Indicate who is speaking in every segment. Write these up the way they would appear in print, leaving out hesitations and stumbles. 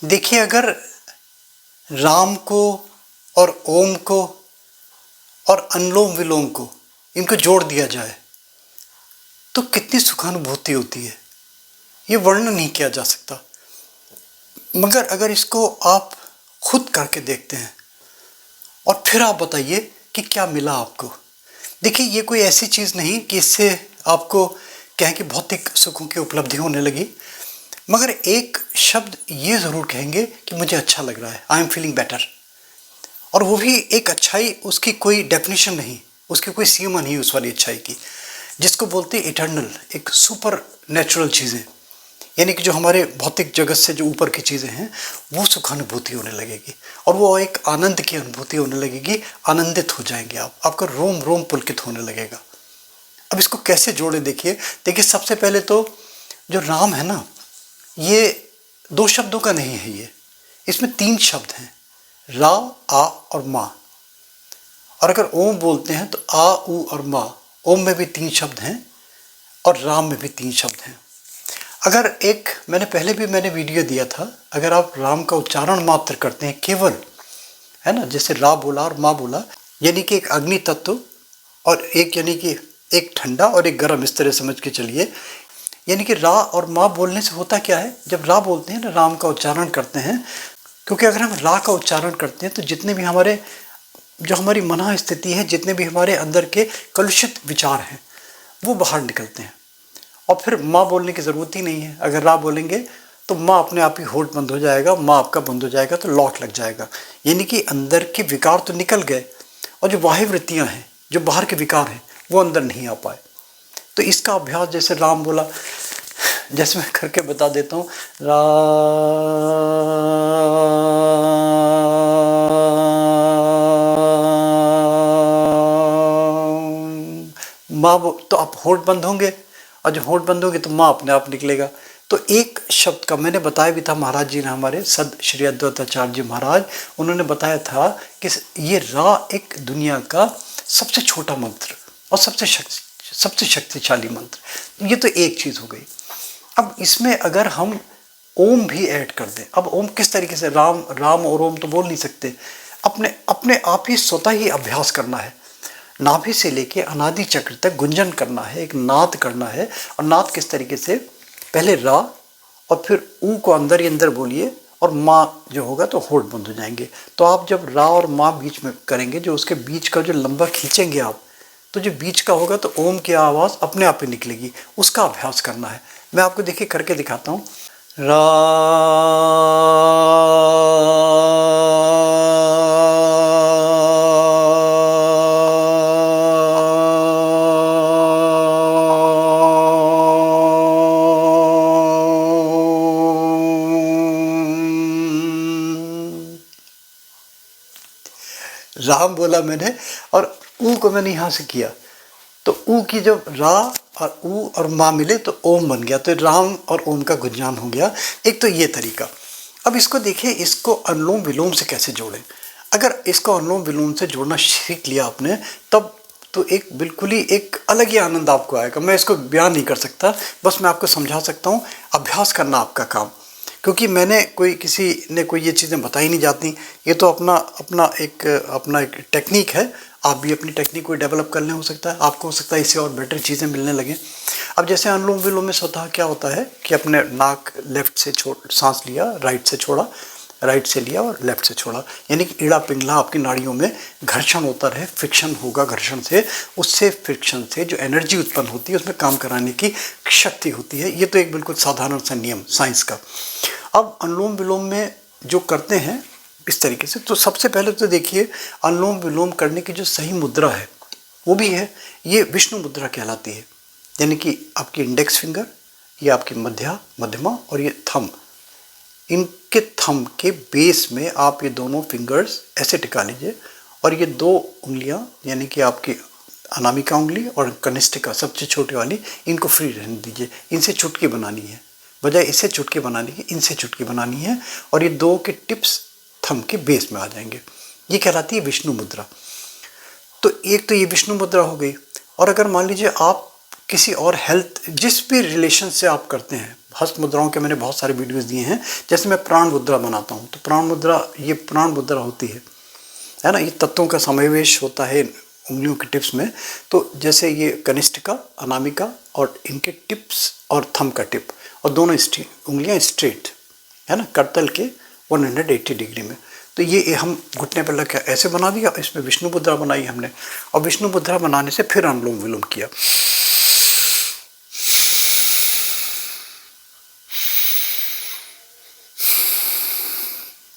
Speaker 1: देखिए, अगर राम को और ओम को और अनुलोम विलोम को इनको जोड़ दिया जाए तो कितनी सुखानुभूति होती है, ये वर्णन नहीं किया जा सकता। मगर अगर इसको आप खुद करके देखते हैं और फिर आप बताइए कि क्या मिला आपको। देखिए, ये कोई ऐसी चीज़ नहीं कि इससे आपको कहें कि भौतिक सुखों की उपलब्धि होने लगी, मगर एक शब्द ये ज़रूर कहेंगे कि मुझे अच्छा लग रहा है, आई एम फीलिंग बेटर। और वो भी एक अच्छाई, उसकी कोई डेफिनेशन नहीं, उसकी कोई सीमा नहीं उस वाली अच्छाई की, जिसको बोलते हैं इटर्नल, एक सुपर नेचुरल चीज़ें, यानी कि जो हमारे भौतिक जगत से जो ऊपर की चीज़ें हैं वो सुखानुभूति होने लगेगी और वो एक आनंद की अनुभूति होने लगेगी। आनंदित हो जाएंगे आप, आपका रोम रोम पुलकित होने लगेगा। अब इसको कैसे जोड़े देखिए, सबसे पहले तो जो राम है ना, ये दो शब्दों का नहीं है, ये इसमें तीन शब्द हैं, रा, आ और माँ। और अगर ओम बोलते हैं तो आ, ऊ और माँ, ओम में भी तीन शब्द हैं और राम में भी तीन शब्द हैं। अगर एक मैंने वीडियो दिया था, अगर आप राम का उच्चारण मात्र करते हैं केवल, है ना, जैसे रा बोला और माँ बोला, यानी कि एक अग्नि तत्व और एक, यानी कि एक ठंडा और एक गर्म, इस तरह समझ के चलिए। यानी कि रा और माँ बोलने से होता क्या है, जब रा बोलते हैं ना, राम का उच्चारण करते हैं, क्योंकि अगर हम रा का उच्चारण करते हैं तो जितने भी हमारे, जो हमारी मन स्थिति है, जितने भी हमारे अंदर के कलुषित विचार हैं वो बाहर निकलते हैं। और फिर माँ बोलने की ज़रूरत ही नहीं है। अगर रा बोलेंगे तो माँ अपने आप ही होठ बंद हो जाएगा, माँ आपका बंद हो जाएगा, तो लॉक लग जाएगा। यानी कि अंदर के विकार तो निकल गए और जो बाह्य वृत्तियाँ हैं, जो बाहर के विकार हैं, वो अंदर नहीं आ पाए। तो इसका अभ्यास, जैसे राम बोला, जैसे मैं करके बता देता हूँ, रा, माँ, तो आप होठ बंद होंगे और जब होठ बंद होंगे तो माँ अपने आप निकलेगा। तो एक शब्द का मैंने बताया भी था, महाराज जी ने, हमारे सद श्री अद्वैताचार्य जी महाराज, उन्होंने बताया था कि ये रा एक दुनिया का सबसे छोटा मंत्र और सबसे शक्तिशाली मंत्र। ये तो एक चीज़ हो गई। अब इसमें अगर हम ओम भी ऐड कर दें, अब ओम किस तरीके से, राम और ओम तो बोल नहीं सकते, अपने आप ही स्वतः ही अभ्यास करना है। नाभि से लेके अनादि चक्र तक गुंजन करना है, एक नाद करना है। और नाद किस तरीके से, पहले रा और फिर ऊ को अंदर ही अंदर बोलिए और माँ जो होगा तो होठ बंद हो जाएंगे। तो आप जब रा और माँ बीच में करेंगे, जो उसके बीच का जो लंबा खींचेंगे आप, तो जो बीच का होगा तो ओम की आवाज़ अपने आप ही निकलेगी। उसका अभ्यास करना है। मैं आपको देखिए करके दिखाता हूँ। रा, राम बोला मैंने और ऊ को मैंने यहाँ से किया, तो ऊ की जब रा और ऊ और माँ मिले तो ओम बन गया, तो राम और ओम का गुंजान हो गया। एक तो ये तरीका। अब इसको देखिए, इसको अनुलोम विलोम से कैसे जोड़ें। अगर इसको अनुलोम विलोम से जोड़ना सीख लिया आपने, तब तो एक बिल्कुल ही एक अलग ही आनंद आपको आएगा। मैं इसको बयान नहीं कर सकता, बस मैं आपको समझा सकता हूँ। अभ्यास करना आपका काम, क्योंकि मैंने किसी ने कोई ये चीज़ें बताई नहीं जाती। ये तो अपना एक टेक्निक है। आप भी अपनी टेक्निक को डेवलप कर लें, हो सकता है आपको, हो सकता है इससे और बेटर चीज़ें मिलने लगें। अब जैसे अनुलोम विलोम में स्वतः क्या होता है कि अपने नाक लेफ्ट से सांस लिया, राइट से छोड़ा, राइट से लिया और लेफ्ट से छोड़ा, यानी कि ईड़ा पिंगला आपकी नाड़ियों में घर्षण होता रहे, फ्रिक्शन होगा घर्षण से, उससे फ्रिक्शन से जो एनर्जी उत्पन्न होती है उसमें काम कराने की शक्ति होती है। ये तो एक बिल्कुल साधारण सा नियम साइंस का। अब अनुलोम विलोम में जो करते हैं इस तरीके से, तो सबसे पहले तो देखिए, अनुलोम विलोम करने की जो सही मुद्रा है वो भी है, ये विष्णु मुद्रा कहलाती है। यानी कि आपकी इंडेक्स फिंगर, ये आपकी मध्यमा और ये थंब, इनके थंब के बेस में आप ये दोनों फिंगर्स ऐसे टिका लीजिए और ये दो उंगलियां, यानी कि आपकी अनामिका उंगली और कनिष्ठिका सबसे छोटी वाली, इनको फ्री रहने दीजिए। इनसे चुटकी बनानी है, बजाय इससे चुटकी बनाने की इनसे चुटकी बनानी है, और ये दो के टिप्स थंब के बेस में आ जाएंगे। ये कहलाती है विष्णु मुद्रा। तो एक तो ये विष्णु मुद्रा हो गई। और अगर मान लीजिए आप किसी और हेल्थ, जिस भी रिलेशन से आप करते हैं, हस्त मुद्राओं के मैंने बहुत सारे वीडियोस दिए हैं। जैसे मैं प्राण मुद्रा बनाता हूँ, तो प्राण मुद्रा, ये प्राण मुद्रा होती है ना, ये तत्वों का समावेश होता है उंगलियों के टिप्स में। तो जैसे ये कनिष्ठिका, अनामिका और इनके टिप्स और थंब का टिप, और दोनों उंगलियां स्ट्रेट है ना, करतल के 180 डिग्री में। तो ये हम घुटने पर लग के ऐसे बना दिया, इसमें विष्णु मुद्रा बनाई हमने, और विष्णु मुद्रा बनाने से फिर अनुलोम विलोम किया।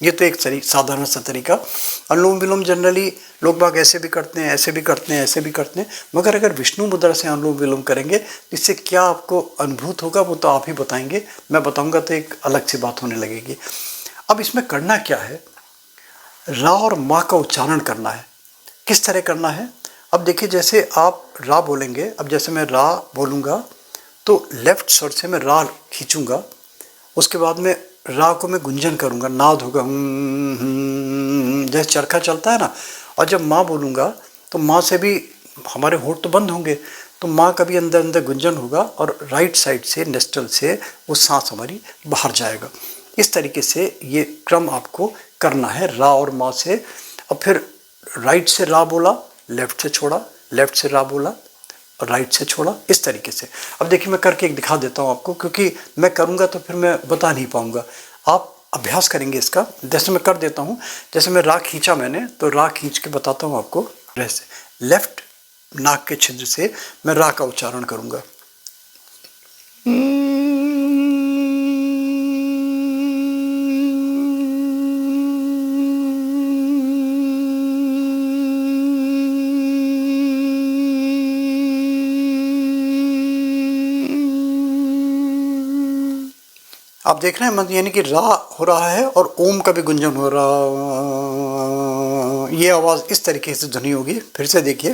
Speaker 1: ये तो एक साधारण सा तरीका। अनुलोम विलोम जनरली लोग बाग ऐसे भी करते हैं, ऐसे भी करते हैं, ऐसे भी करते हैं, मगर अगर विष्णु मुद्रा से अनुलोम विलोम करेंगे इससे क्या आपको अनुभूत होगा वो तो आप ही बताएंगे, मैं बताऊंगा तो एक अलग सी बात होने लगेगी। अब इसमें करना क्या है, रा और माँ का उच्चारण करना है। किस तरह करना है, अब देखिए जैसे आप रा बोलेंगे, अब जैसे मैं रा बोलूँगा तो लेफ्ट स्वर से मैं रा खींचूँगा, उसके बाद में रा को मैं गुंजन करूँगा, नाद होगा जैसे चरखा चलता है ना। और जब माँ बोलूँगा तो माँ से भी हमारे होंठ तो बंद होंगे, तो माँ का भी अंदर अंदर गुंजन होगा और राइट साइड से नेस्टल से वो सांस हमारी बाहर जाएगा। इस तरीके से ये क्रम आपको करना है, रा और माँ से। और फिर राइट से रा बोला, लेफ्ट से छोड़ा, लेफ्ट से रा बोला और राइट से छोड़ा, इस तरीके से। अब देखिए मैं करके एक दिखा देता हूँ आपको, क्योंकि मैं करूँगा तो फिर मैं बता नहीं पाऊँगा, आप अभ्यास करेंगे इसका। जैसे मैं कर देता हूँ, जैसे मैं रा खींचा मैंने, तो रा खींच के बताता हूँ आपको। ऐसे लेफ्ट नाक के छिद्र से मैं रा का उच्चारण करूँगा। आप देख रहे हैं, मतलब यानी कि रा हो रहा है और ओम का भी गुंजन हो रहा, ये आवाज़ इस तरीके से ध्वनि होगी। फिर से देखिए,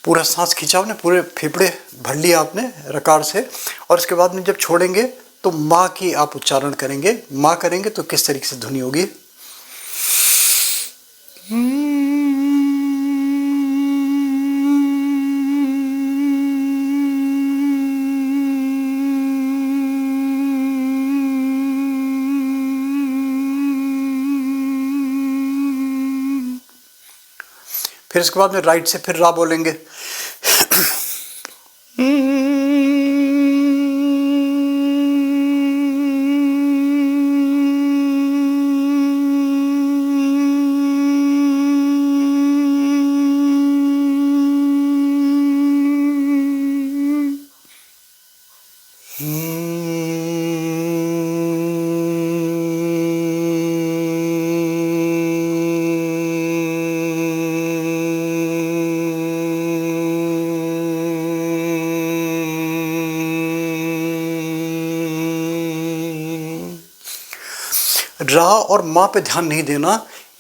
Speaker 1: पूरा सांस खींचा आपने, पूरे फेफड़े भर लिया आपने रकार से, और उसके बाद में जब छोड़ेंगे तो माँ की आप उच्चारण करेंगे। माँ करेंगे तो किस तरीके से ध्वनि होगी, फिर इसके बाद में राइट से फिर रा बोलेंगे। रा और माँ पे ध्यान नहीं देना,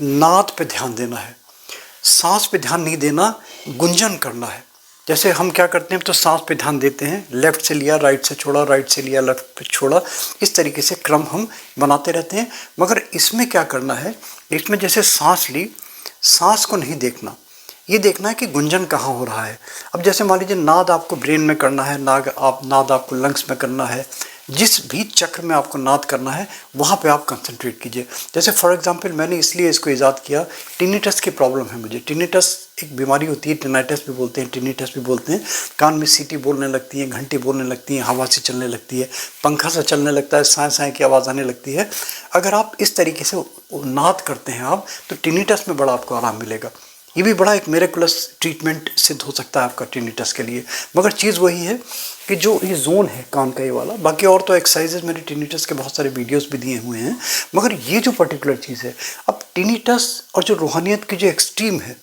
Speaker 1: नाद पे ध्यान देना है, सांस पे ध्यान नहीं देना, गुंजन करना है। जैसे हम क्या करते हैं, तो सांस पे ध्यान देते हैं, लेफ्ट से लिया राइट से छोड़ा, राइट से लिया लेफ्ट पे छोड़ा, इस तरीके से क्रम हम बनाते रहते हैं। मगर इसमें क्या करना है, इसमें जैसे सांस ली, सांस को नहीं देखना, ये देखना है कि गुंजन कहाँ हो रहा है। अब जैसे मान लीजिए नाद आपको ब्रेन में करना है, नाद आपको लंग्स में करना है, जिस भी चक्र में आपको नाद करना है वहाँ पे आप कंसंट्रेट कीजिए। जैसे फॉर एग्जांपल मैंने इसलिए इसको ईजाद किया, टिनिटस की प्रॉब्लम है मुझे। टिनिटस एक बीमारी होती है, टिनाइटस भी बोलते हैं, टिनिटस भी बोलते हैं। कान में सीटी बोलने लगती है, घंटी बोलने लगती है, हवा से चलने लगती है, पंखा से चलने लगता है, साए साए की आवाज़ आने लगती है। अगर आप इस तरीके से नाद करते हैं आप, तो टिनिटस में बड़ा आपको आराम मिलेगा। ये भी बड़ा एक मिरेकुलस ट्रीटमेंट सिद्ध हो सकता है आपका टिनिटस के लिए। मगर चीज़ वही है कि जो ये जोन है कान का ये वाला, बाकी और तो एक्सरसाइजेज मैंने टिनिटस के बहुत सारे वीडियोस भी दिए हुए हैं, मगर ये जो पर्टिकुलर चीज़ है, अब टिनिटस और जो रूहानियत की जो एक्सट्रीम है,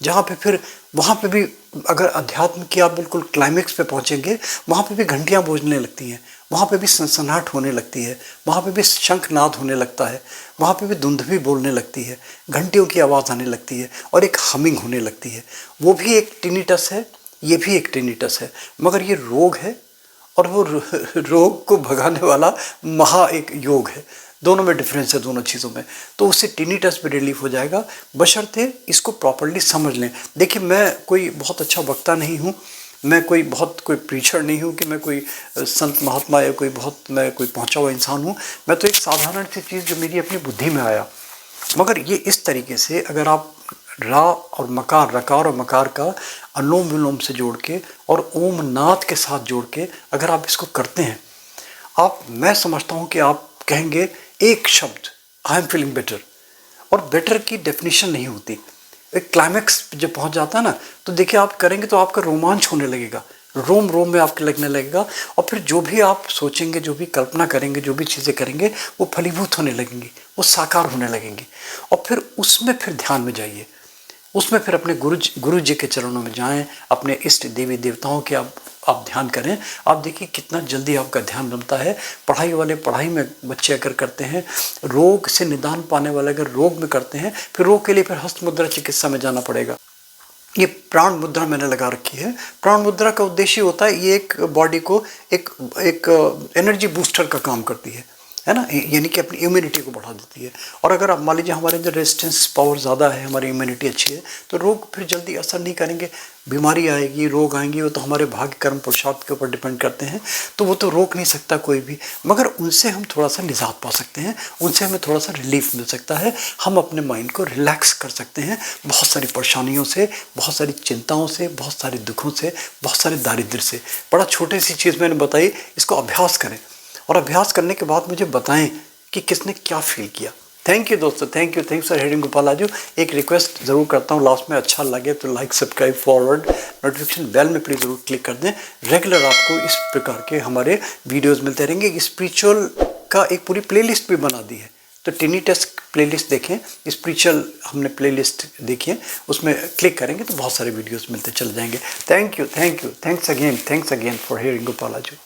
Speaker 1: जहाँ पे फिर वहाँ पे भी अगर अध्यात्म की आप बिल्कुल क्लाइमेक्स पे पहुँचेंगे, वहाँ पे भी घंटियाँ बजने लगती हैं, वहाँ पे भी सनसनाहट होने लगती है, वहाँ पे भी शंखनाद होने लगता है, वहाँ पे भी धुंधवी बोलने लगती है, घंटियों की आवाज़ आने लगती है और एक हमिंग होने लगती है। वो भी एक टिनिटस है, ये भी एक टिनिटस है, मगर ये रोग है और वो रोग को भगाने वाला महा एक योग है। दोनों में डिफरेंस है, दोनों चीज़ों में। तो उससे टिनिटस भी रिलीफ हो जाएगा, बशर्ते इसको प्रॉपरली समझ लें। देखिए, मैं कोई बहुत अच्छा वक्ता नहीं हूँ, मैं कोई प्रीचर नहीं हूँ कि मैं कोई संत महात्मा या मैं कोई पहुँचा हुआ इंसान हूँ। मैं तो एक साधारण सी चीज़ जो मेरी अपनी बुद्धि में आया। मगर ये इस तरीके से अगर आप रा और मकार, रकार और मकार का अनुलोम विलोम से जोड़ के और ओम नाद के साथ जोड़ के अगर आप इसको करते हैं, मैं समझता हूँ कि आप कहेंगे एक शब्द, आई एम फीलिंग बेटर। और बेटर की डेफिनेशन नहीं होती, एक क्लाइमैक्स जब पहुँच जाता है ना, तो देखिए आप करेंगे तो आपका रोमांच होने लगेगा, रोम रोम में आपके लगने लगेगा। और फिर जो भी आप सोचेंगे, जो भी कल्पना करेंगे, जो भी चीज़ें करेंगे, वो फलीभूत होने लगेंगी, वो साकार होने लगेंगी। और फिर उसमें फिर ध्यान में जाइए, उसमें फिर अपने गुरु जी के चरणों में जाएं, अपने इष्ट देवी देवताओं के आप ध्यान करें। आप देखिए कितना जल्दी आपका ध्यान बनता है। पढ़ाई वाले पढ़ाई में बच्चे अगर करते हैं, रोग से निदान पाने वाले अगर रोग में करते हैं, फिर रोग के लिए फिर हस्त मुद्रा चिकित्सा में जाना पड़ेगा। ये प्राण मुद्रा मैंने लगा रखी है। प्राण मुद्रा का उद्देश्य होता है, ये एक बॉडी को एक एनर्जी बूस्टर का काम करती है ना, यानी कि अपनी इम्यूनिटी को बढ़ा देती है। और अगर आप मान लीजिए हमारे अंदर रेजिस्टेंस पावर ज़्यादा है, हमारी इम्यूनिटी अच्छी है, तो रोग फिर जल्दी असर नहीं करेंगे। बीमारी आएगी, रोग आएंगी, वो तो हमारे भाग्य कर्म पुरुषार्थ के ऊपर डिपेंड करते हैं, तो वो तो रोक नहीं सकता कोई भी। मगर उनसे हम थोड़ा सा निजात पा सकते हैं, उनसे हमें थोड़ा सा रिलीफ मिल सकता है, हम अपने माइंड को रिलैक्स कर सकते हैं बहुत सारी परेशानियों से, बहुत सारी चिंताओं से, बहुत सारे दुखों से, बहुत सारे दारिद्र्य से। बड़ा छोटी सी चीज़ मैंने बताई, इसको अभ्यास करें और अभ्यास करने के बाद मुझे बताएं कि किसने क्या फील किया। थैंक यू दोस्तों, thank you for hearing Gopal आजू। एक रिक्वेस्ट ज़रूर करता हूँ लास्ट में, अच्छा लगे तो like, subscribe, forward, notification bell में प्लीज़ ज़रूर क्लिक कर दें। रेगुलर आपको इस प्रकार के हमारे वीडियोस मिलते रहेंगे। स्पिरिचुअल का एक पूरी प्लेलिस्ट भी बना दी है, तो टिनिटस प्लेलिस्ट देखें, स्पिरिचुअल हमने प्लेलिस्ट देखिए, उसमें क्लिक करेंगे तो बहुत सारे वीडियोस मिलते चले जाएंगे। Thank you, thanks again for hearing Gopal आजू।